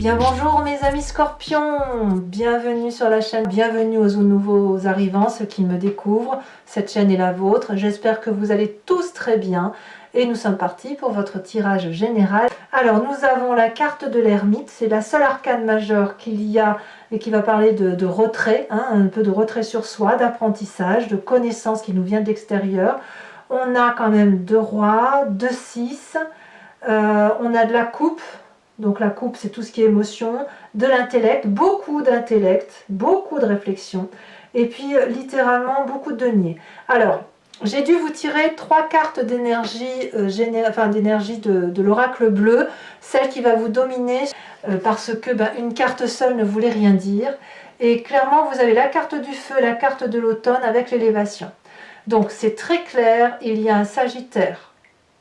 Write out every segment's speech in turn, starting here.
Bien bonjour mes amis scorpions, bienvenue sur la chaîne, bienvenue aux nouveaux arrivants, ceux qui me découvrent, cette chaîne est la vôtre, j'espère que vous allez tous très bien et nous sommes partis pour votre tirage général. Alors nous avons la carte de l'ermite, c'est la seule arcane majeure qu'il y a et qui va parler de retrait, un peu de retrait sur soi, d'apprentissage, de connaissance qui nous vient de l'extérieur. On a quand même 2 rois, 2 6, on a de la coupe. Donc la coupe, c'est tout ce qui est émotion, de l'intellect, beaucoup d'intellect, beaucoup de réflexion, et puis littéralement beaucoup de denier. Alors, j'ai dû vous tirer 3 cartes d'énergie, d'énergie de l'oracle bleu, celle qui va vous dominer, parce que une carte seule ne voulait rien dire. Et clairement, vous avez la carte du feu, la carte de l'automne avec l'élévation. Donc c'est très clair, il y a un Sagittaire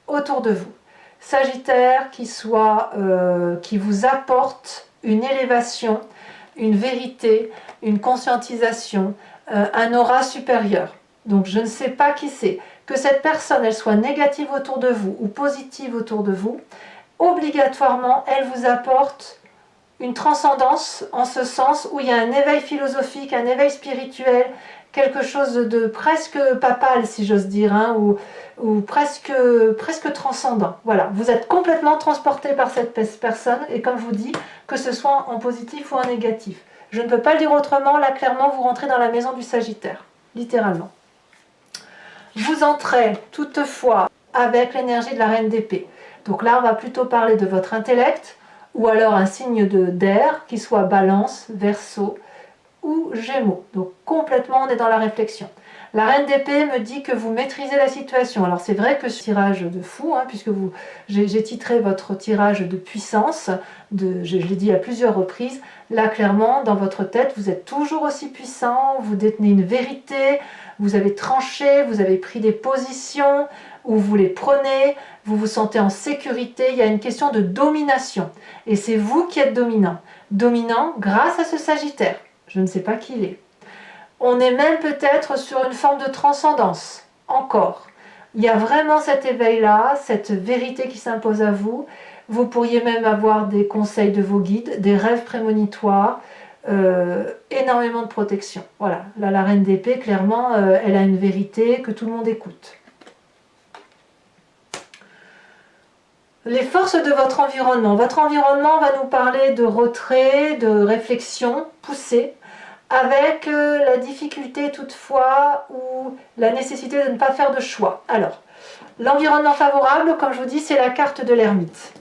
autour de vous. Sagittaire qui vous apporte une élévation, une vérité, une conscientisation, un aura supérieur. Donc je ne sais pas qui c'est. Que cette personne, elle soit négative autour de vous ou positive autour de vous, obligatoirement, elle vous apporte une transcendance en ce sens où il y a un éveil philosophique, un éveil spirituel, quelque chose de presque papal si j'ose dire, ou presque transcendant. Voilà, vous êtes complètement transporté par cette personne et comme je vous dis, que ce soit en positif ou en négatif. Je ne peux pas le dire autrement, là clairement vous rentrez dans la maison du Sagittaire, littéralement. Vous entrez toutefois avec l'énergie de la reine d'épée. Donc là on va plutôt parler de votre intellect, ou alors un signe d'air qui soit balance, verseau ou gémeaux. Donc complètement on est dans la réflexion. La reine d'épée me dit que vous maîtrisez la situation. Alors c'est vrai que ce tirage de fou, puisque j'ai titré votre tirage de puissance, je l'ai dit à plusieurs reprises, là clairement dans votre tête vous êtes toujours aussi puissant, vous détenez une vérité, vous avez tranché, vous avez pris des positions où vous les prenez, vous vous sentez en sécurité, il y a une question de domination. Et c'est vous qui êtes dominant. Dominant grâce à ce Sagittaire. Je ne sais pas qui il est. On est même peut-être sur une forme de transcendance, encore. Il y a vraiment cet éveil-là, cette vérité qui s'impose à vous. Vous pourriez même avoir des conseils de vos guides, des rêves prémonitoires, énormément de protection. Voilà, là la reine d'épée, clairement, elle a une vérité que tout le monde écoute. Les forces de votre environnement. Votre environnement va nous parler de retrait, de réflexion poussée, avec la difficulté toutefois ou la nécessité de ne pas faire de choix. Alors, l'environnement favorable, comme je vous dis, c'est la carte de l'ermite.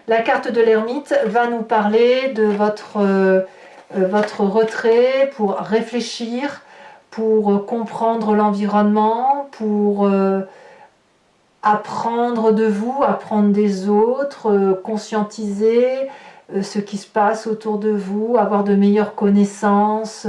La carte de l'ermite va nous parler de votre retrait pour réfléchir, pour comprendre l'environnement, pour apprendre de vous, apprendre des autres, conscientiser ce qui se passe autour de vous, avoir de meilleures connaissances.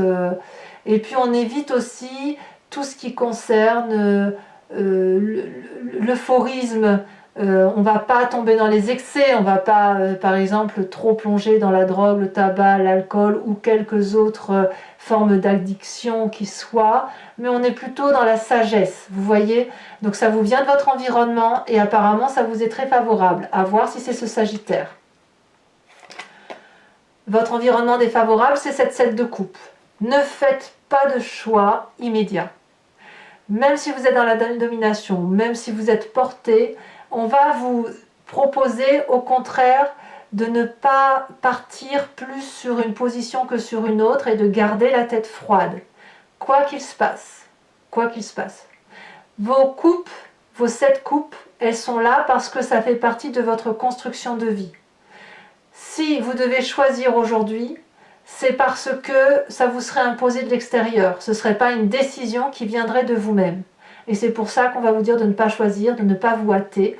Et puis on évite aussi tout ce qui concerne l'euphorisme. On ne va pas tomber dans les excès, on ne va pas par exemple trop plonger dans la drogue, le tabac, l'alcool ou quelques autres formes d'addiction qui soient, mais on est plutôt dans la sagesse, vous voyez. Donc ça vous vient de votre environnement et apparemment ça vous est très favorable, à voir si c'est ce Sagittaire. Votre environnement défavorable, c'est cette 7 de coupe. Ne faites pas de choix immédiat. Même si vous êtes dans la domination, même si vous êtes porté, on va vous proposer au contraire de ne pas partir plus sur une position que sur une autre et de garder la tête froide. Quoi qu'il se passe, quoi qu'il se passe. Vos coupes, vos 7 coupes, elles sont là parce que ça fait partie de votre construction de vie. Si vous devez choisir aujourd'hui, c'est parce que ça vous serait imposé de l'extérieur. Ce ne serait pas une décision qui viendrait de vous-même. Et c'est pour ça qu'on va vous dire de ne pas choisir, de ne pas vous hâter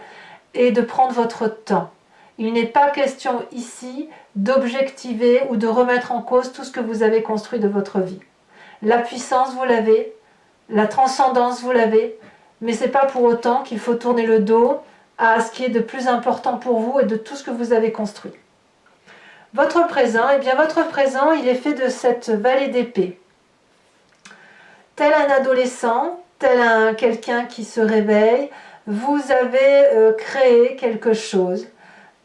et de prendre votre temps. Il n'est pas question ici d'objectiver ou de remettre en cause tout ce que vous avez construit de votre vie. La puissance, vous l'avez, la transcendance, vous l'avez, mais ce n'est pas pour autant qu'il faut tourner le dos à ce qui est de plus important pour vous et de tout ce que vous avez construit. Votre présent, eh bien votre présent, il est fait de cette vallée d'épée. Tel un adolescent, tel quelqu'un qui se réveille, vous avez créé quelque chose.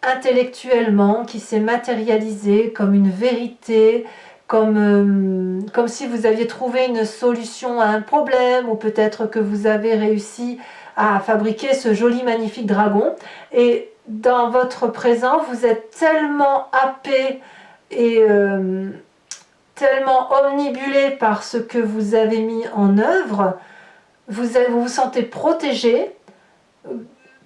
intellectuellement, qui s'est matérialisé comme une vérité, comme si vous aviez trouvé une solution à un problème, ou peut-être que vous avez réussi à fabriquer ce joli magnifique dragon. Et dans votre présent, vous êtes tellement happé et tellement omnibulé par ce que vous avez mis en œuvre, vous vous sentez protégé,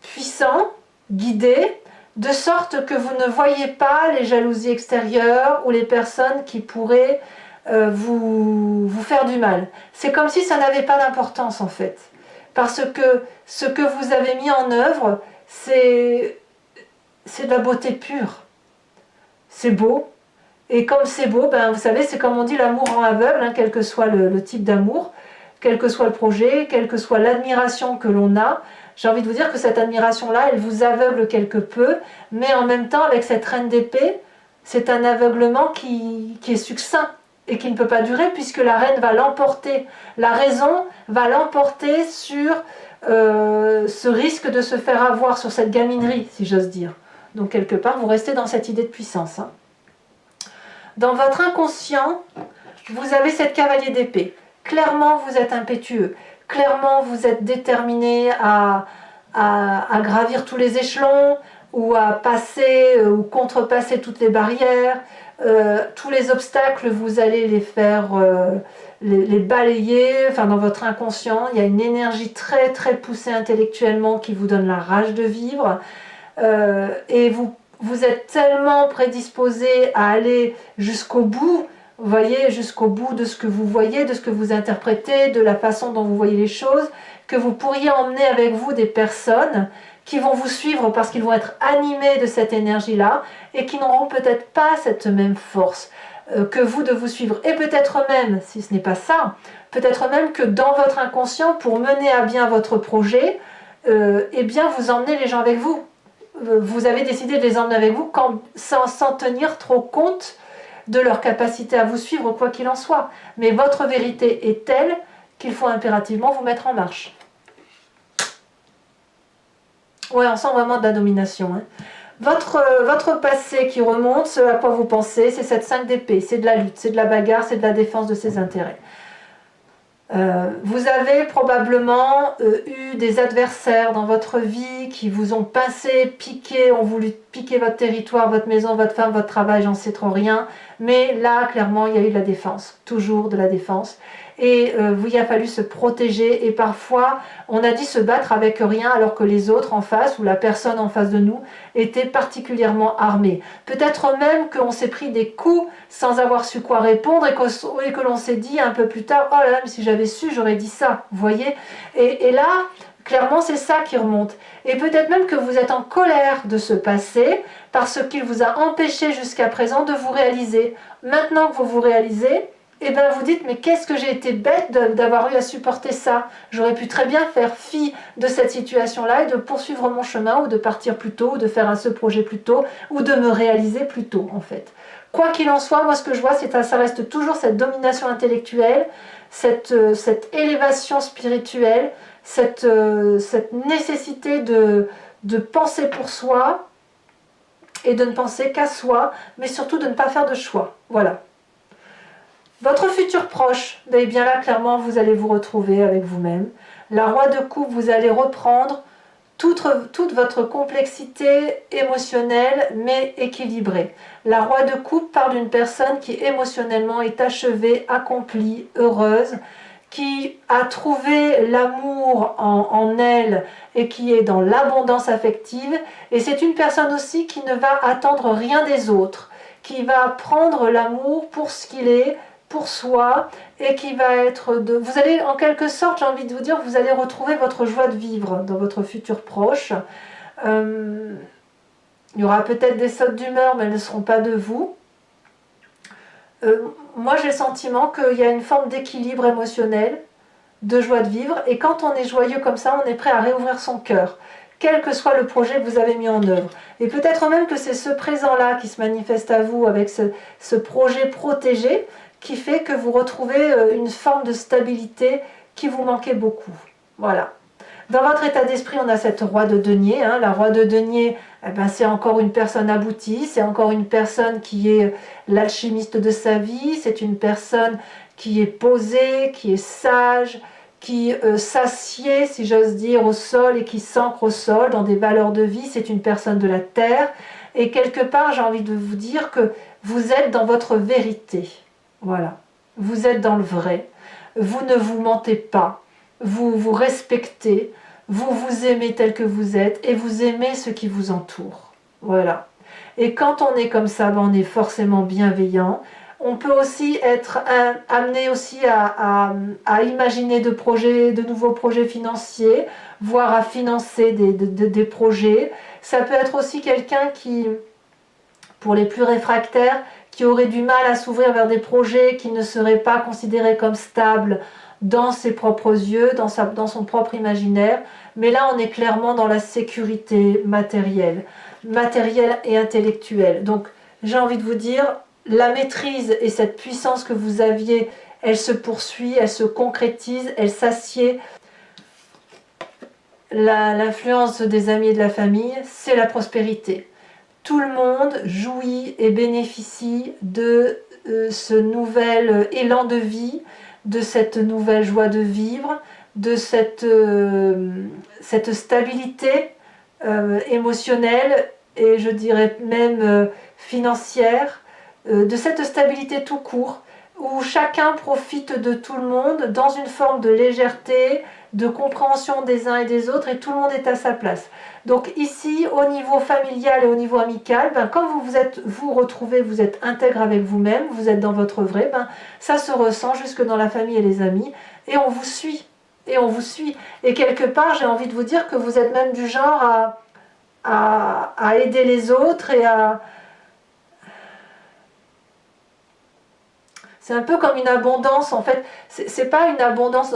puissant, guidé, de sorte que vous ne voyez pas les jalousies extérieures ou les personnes qui pourraient vous faire du mal. C'est comme si ça n'avait pas d'importance en fait. Parce que ce que vous avez mis en œuvre, c'est de la beauté pure. C'est beau. Et comme c'est beau, ben, vous savez, c'est comme on dit, l'amour rend aveugle, hein, quel que soit le type d'amour, quel que soit le projet, quelle que soit l'admiration que l'on a. J'ai envie de vous dire que cette admiration-là, elle vous aveugle quelque peu, mais en même temps, avec cette reine d'épée, c'est un aveuglement qui est succinct et qui ne peut pas durer, puisque la reine va l'emporter. La raison va l'emporter sur ce risque de se faire avoir, sur cette gaminerie, si j'ose dire. Donc quelque part, vous restez dans cette idée de puissance. Hein. Dans votre inconscient, vous avez cette cavalier d'épée. Clairement, vous êtes impétueux. Clairement, vous êtes déterminé à gravir tous les échelons, ou à passer ou contrepasser toutes les barrières. Tous les obstacles, vous allez les faire, les balayer. Enfin, dans votre inconscient, il y a une énergie très très poussée intellectuellement qui vous donne la rage de vivre. Et vous êtes tellement prédisposé à aller jusqu'au bout, vous voyez, jusqu'au bout de ce que vous voyez, de ce que vous interprétez, de la façon dont vous voyez les choses, que vous pourriez emmener avec vous des personnes qui vont vous suivre parce qu'ils vont être animés de cette énergie-là et qui n'auront peut-être pas cette même force que vous de vous suivre. Et peut-être même, si ce n'est pas ça, peut-être même que dans votre inconscient, pour mener à bien votre projet, eh bien vous emmenez les gens avec vous. Vous avez décidé de les emmener avec vous sans tenir trop compte de leur capacité à vous suivre, quoi qu'il en soit. Mais votre vérité est telle qu'il faut impérativement vous mettre en marche. Ouais, on sent vraiment de la domination. Hein. Votre passé qui remonte, ce à quoi vous pensez, c'est cette 5 d'épée, c'est de la lutte, c'est de la bagarre, c'est de la défense de ses intérêts. Vous avez probablement eu des adversaires dans votre vie qui vous ont pincé, piqué, ont voulu piquer votre territoire, votre maison, votre femme, votre travail, j'en sais trop rien. Mais là, clairement, il y a eu de la défense, toujours de la défense. Et il a fallu se protéger et parfois, on a dit se battre avec rien alors que les autres en face ou la personne en face de nous était particulièrement armée. Peut-être même qu'on s'est pris des coups sans avoir su quoi répondre et que l'on s'est dit un peu plus tard « Oh là là, mais si j'avais su, j'aurais dit ça. » Vous voyez ? Et là, clairement, c'est ça qui remonte. Et peut-être même que vous êtes en colère de ce passé parce qu'il vous a empêché jusqu'à présent de vous réaliser. Maintenant que vous vous réalisez, et bien vous dites, mais qu'est-ce que j'ai été bête d'avoir eu à supporter ça. J'aurais pu très bien faire fi de cette situation-là et de poursuivre mon chemin ou de partir plus tôt ou de faire ce projet plus tôt ou de me réaliser plus tôt en fait. Quoi qu'il en soit, moi ce que je vois, c'est que ça reste toujours cette domination intellectuelle, cette élévation spirituelle, cette nécessité de penser pour soi et de ne penser qu'à soi, mais surtout de ne pas faire de choix. Voilà. Votre futur proche, eh bien là, clairement, vous allez vous retrouver avec vous-même. La roi de coupe, vous allez reprendre toute votre complexité émotionnelle, mais équilibrée. La roi de coupe parle d'une personne qui émotionnellement est achevée, accomplie, heureuse, qui a trouvé l'amour en elle et qui est dans l'abondance affective. Et c'est une personne aussi qui ne va attendre rien des autres, qui va prendre l'amour pour ce qu'il est, pour soi, et qui va être vous allez en quelque sorte, j'ai envie de vous dire, vous allez retrouver votre joie de vivre dans votre futur proche. Il y aura peut-être des sautes d'humeur, mais elles ne seront pas de vous. Moi j'ai le sentiment qu'il y a une forme d'équilibre émotionnel, de joie de vivre, et quand on est joyeux comme ça, on est prêt à réouvrir son cœur, quel que soit le projet que vous avez mis en œuvre. Et peut-être même que c'est ce présent-là qui se manifeste à vous avec ce projet protégé, qui fait que vous retrouvez une forme de stabilité qui vous manquait beaucoup. Voilà. Dans votre état d'esprit, on a cette roi de denier. Hein. La roi de denier, eh ben, c'est encore une personne aboutie, c'est encore une personne qui est l'alchimiste de sa vie, c'est une personne qui est posée, qui est sage, qui s'assied, si j'ose dire, au sol et qui s'ancre au sol dans des valeurs de vie. C'est une personne de la terre. Et quelque part, j'ai envie de vous dire que vous êtes dans votre vérité. Voilà. Vous êtes dans le vrai. Vous ne vous mentez pas. Vous vous respectez. Vous vous aimez tel que vous êtes. Et vous aimez ce qui vous entoure. Voilà. Et quand on est comme ça, on est forcément bienveillant. On peut aussi être amené aussi à imaginer de nouveaux projets financiers, voire à financer des projets. Ça peut être aussi quelqu'un qui, pour les plus réfractaires, qui aurait du mal à s'ouvrir vers des projets qui ne seraient pas considérés comme stables dans ses propres yeux, dans son propre imaginaire. Mais là, on est clairement dans la sécurité matérielle et intellectuelle. Donc, j'ai envie de vous dire, la maîtrise et cette puissance que vous aviez, elle se poursuit, elle se concrétise, elle s'assied. L'influence des amis et de la famille, c'est la prospérité. Tout le monde jouit et bénéficie de ce nouvel élan de vie, de cette nouvelle joie de vivre, de cette stabilité émotionnelle et je dirais même financière, de cette stabilité tout court, où chacun profite de tout le monde dans une forme de légèreté, de compréhension des uns et des autres, et tout le monde est à sa place. Donc ici, au niveau familial et au niveau amical, quand vous retrouvez, vous êtes intègre avec vous-même, vous êtes dans votre vrai, ça se ressent jusque dans la famille et les amis, et on vous suit. Et on vous suit. Et quelque part, j'ai envie de vous dire que vous êtes même du genre à aider les autres et à... C'est un peu comme une abondance, en fait. C'est pas une abondance,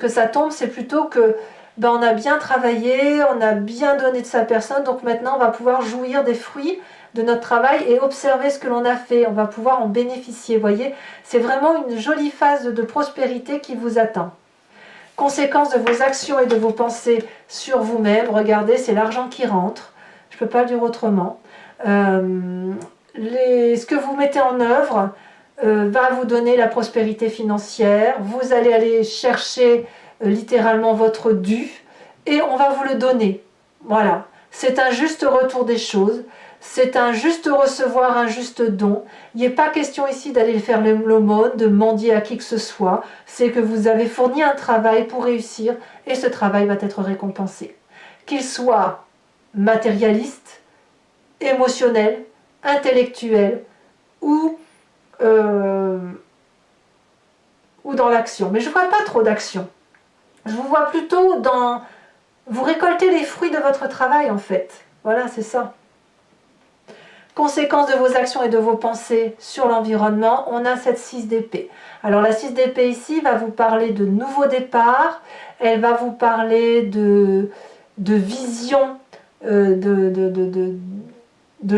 que ça tombe, c'est plutôt que on a bien travaillé, on a bien donné de sa personne, donc maintenant on va pouvoir jouir des fruits de notre travail et observer ce que l'on a fait. On va pouvoir en bénéficier, vous voyez. C'est vraiment une jolie phase de prospérité qui vous attend. Conséquence de vos actions et de vos pensées sur vous-même, regardez, c'est l'argent qui rentre. Je ne peux pas le dire autrement. Ce que vous mettez en œuvre va vous donner la prospérité financière. Vous allez aller chercher littéralement votre dû et on va vous le donner. Voilà, c'est un juste retour des choses. C'est un juste recevoir, un juste don. Il n'est pas question ici d'aller faire l'aumône, de mendier à qui que ce soit. C'est que vous avez fourni un travail pour réussir et ce travail va être récompensé. Qu'il soit matérialiste, émotionnel, intellectuel ou dans l'action. Mais je ne vois pas trop d'action. Je vous vois plutôt dans... Vous récoltez les fruits de votre travail en fait. Voilà, c'est ça. Conséquence de vos actions et de vos pensées sur l'environnement, on a cette 6 d'épée. Alors la 6 d'épée ici va vous parler de nouveaux départs, elle va vous parler de vision de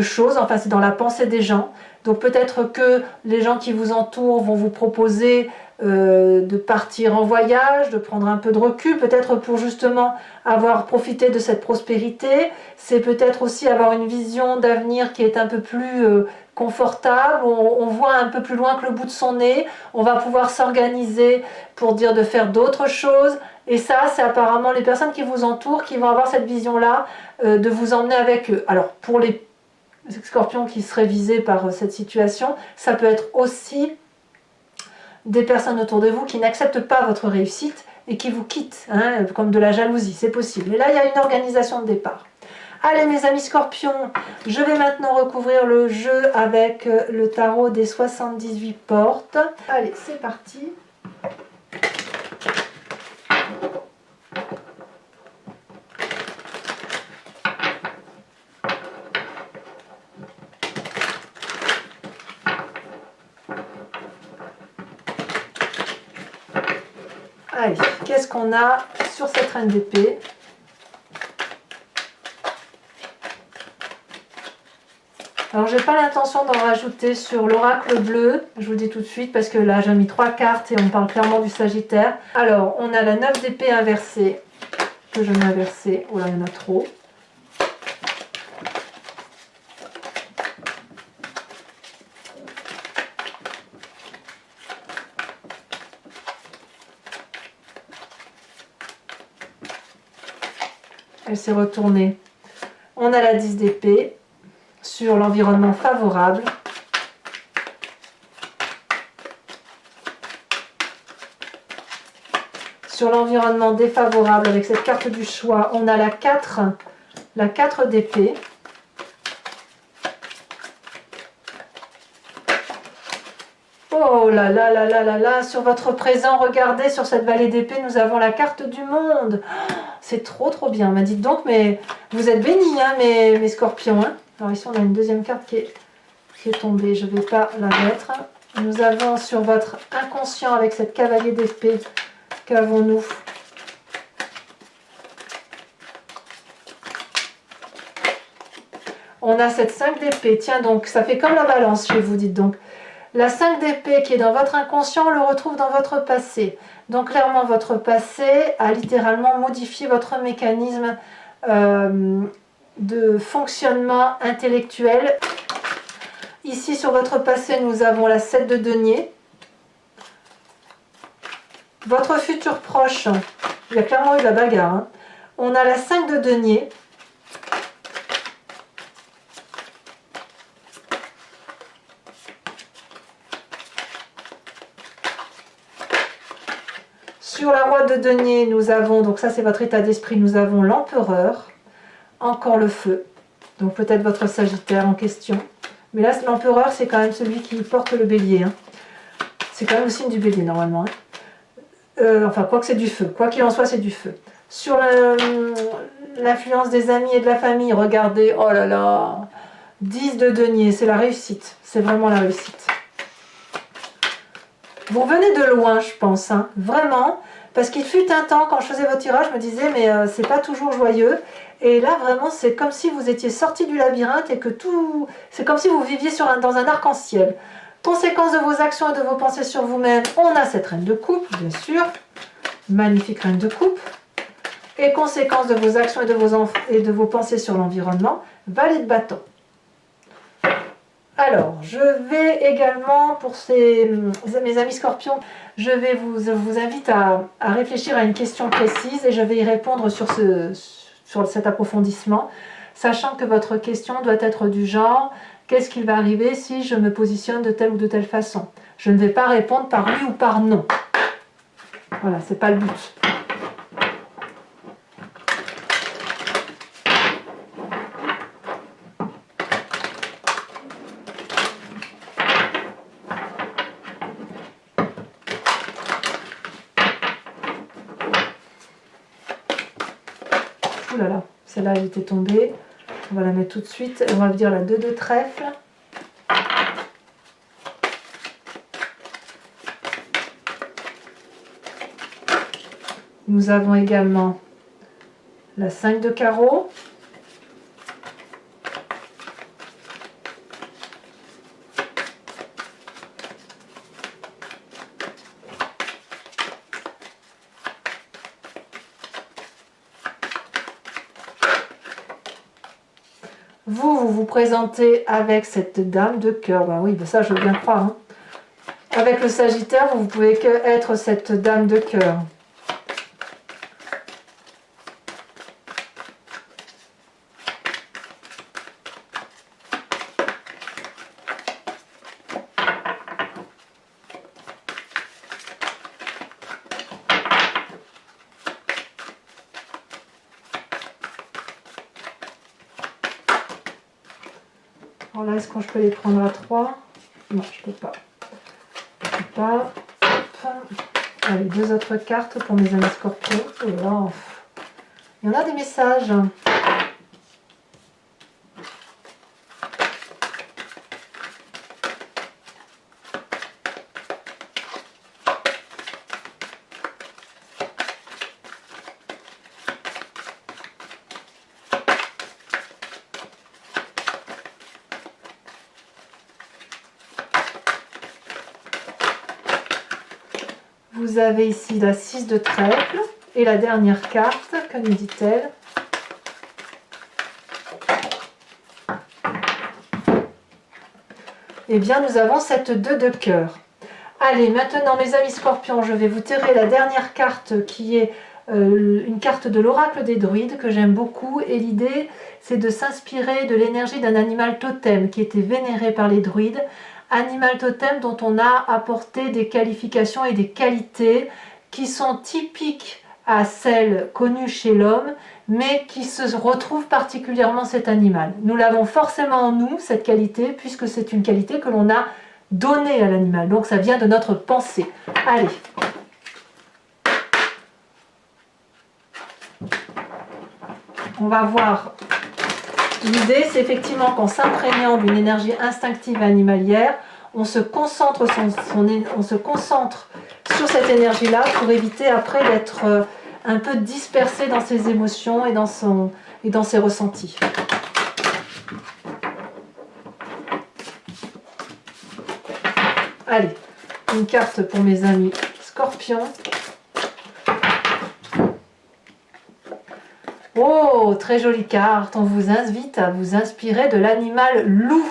choses, enfin c'est dans la pensée des gens. Donc peut-être que les gens qui vous entourent vont vous proposer de partir en voyage, de prendre un peu de recul, peut-être pour justement avoir profité de cette prospérité. C'est peut-être aussi avoir une vision d'avenir qui est un peu plus confortable, on voit un peu plus loin que le bout de son nez, on va pouvoir s'organiser pour dire de faire d'autres choses. Et ça, c'est apparemment les personnes qui vous entourent qui vont avoir cette vision-là de vous emmener avec eux. Alors pour les scorpions qui seraient visés par cette situation, ça peut être aussi des personnes autour de vous qui n'acceptent pas votre réussite et qui vous quittent, hein, comme de la jalousie, c'est possible. Mais là, il y a une organisation de départ. Allez mes amis scorpions, je vais maintenant recouvrir le jeu avec le tarot des 78 portes. Allez, c'est parti. Allez, qu'est-ce qu'on a sur cette reine d'épée? Alors, je n'ai pas l'intention d'en rajouter sur l'oracle bleu, je vous le dis tout de suite, parce que là, j'ai mis 3 cartes et on parle clairement du Sagittaire. Alors, on a la 9 d'épée inversée. que je mets à verser. Oh là, il y en a trop. Elle s'est retournée. On a la 10 d'épée sur l'environnement favorable. Sur l'environnement défavorable, avec cette carte du choix, on a la 4 d'épée. Oh là là là là là là, sur votre présent, regardez, sur cette vallée d'épée, nous avons la carte du monde. C'est trop trop bien. M'a dit donc, mais vous êtes bénis, hein, mes scorpions. Hein. Alors ici, on a une deuxième carte qui est tombée. Je ne vais pas la mettre. Nous avons sur votre inconscient, avec cette cavalier d'épée, qu'avons-nous? On a cette 5 d'épée. Tiens, donc, ça fait comme la balance chez vous, dites donc. La 5 d'épée qui est dans votre inconscient, on le retrouve dans votre passé. Donc clairement, votre passé a littéralement modifié votre mécanisme de fonctionnement intellectuel. Ici, sur votre passé, nous avons la 7 de denier. Votre futur proche, il y a clairement eu de la bagarre. Hein. On a la 5 de denier. Sur la roi de denier, nous avons, donc ça c'est votre état d'esprit, nous avons l'empereur, encore le feu, donc peut-être votre sagittaire en question. Mais là, l'empereur, c'est quand même celui qui porte le bélier. Hein. C'est quand même le signe du bélier normalement. Hein. Enfin, quoi que c'est du feu, quoi qu'il en soit, c'est du feu. Sur l'influence des amis et de la famille, regardez, oh là là, 10 de denier, c'est la réussite, c'est vraiment la réussite. Vous venez de loin, je pense, hein, vraiment, parce qu'il fut un temps, quand je faisais votre tirage, je me disais, mais c'est pas toujours joyeux. Et là, vraiment, c'est comme si vous étiez sorti du labyrinthe et que tout... C'est comme si vous viviez dans un arc-en-ciel. Conséquence de vos actions et de vos pensées sur vous-même, on a cette reine de coupe, bien sûr. Magnifique reine de coupe. Et conséquence de vos actions et de vos pensées sur l'environnement, valet de bâton. Alors, je vais également, pour mes amis scorpions, je vous invite à réfléchir à une question précise et je vais y répondre sur cet approfondissement, sachant que votre question doit être du genre « Qu'est-ce qu'il va arriver si je me positionne de telle ou de telle façon ?» Je ne vais pas répondre par oui ou par non. Voilà, c'est pas le but. Ouh là là, celle-là elle était tombée. On va la mettre tout de suite. On va dire la 2 de trèfle. Nous avons également la 5 de carreau. Vous présentez avec cette dame de cœur. Ben oui, ben ça je veux bien croire. Hein. Avec le Sagittaire, vous pouvez que être cette dame de cœur. Alors là, est-ce que je peux les prendre à 3? Non, je peux pas. Je peux pas. Allez, 2 autres cartes pour mes amis scorpions. Oh là, il y en a des messages. Vous avez ici la 6 de trèfle. Et la dernière carte, que nous dit-elle? Eh bien, nous avons cette 2 de cœur. Allez, maintenant, mes amis scorpions, je vais vous tirer la dernière carte qui est une carte de l'oracle des druides que j'aime beaucoup. Et l'idée, c'est de s'inspirer de l'énergie d'un animal totem qui était vénéré par les druides. Animal totem dont on a apporté des qualifications et des qualités qui sont typiques à celles connues chez l'homme, mais qui se retrouvent particulièrement cet animal. Nous l'avons forcément en nous, cette qualité, puisque c'est une qualité que l'on a donnée à l'animal. Donc ça vient de notre pensée. Allez. On va voir. L'idée, c'est effectivement qu'en s'imprégnant d'une énergie instinctive et animalière, on se concentre sur cette énergie-là pour éviter après d'être un peu dispersé dans ses émotions et dans ses ressentis. Allez, une carte pour mes amis scorpions. Oh, très jolie carte. On vous invite à vous inspirer de l'animal loup.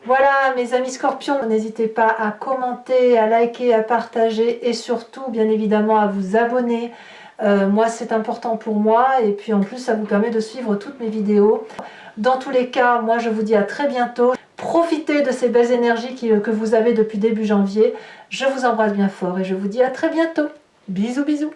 Voilà mes amis scorpions, n'hésitez pas à commenter, à liker, à partager et surtout bien évidemment à vous abonner. Moi c'est important pour moi et puis en plus ça vous permet de suivre toutes mes vidéos. Dans tous les cas, moi je vous dis à très bientôt. Profitez de ces belles énergies que vous avez depuis début janvier. Je vous embrasse bien fort et je vous dis à très bientôt. Bisous bisous.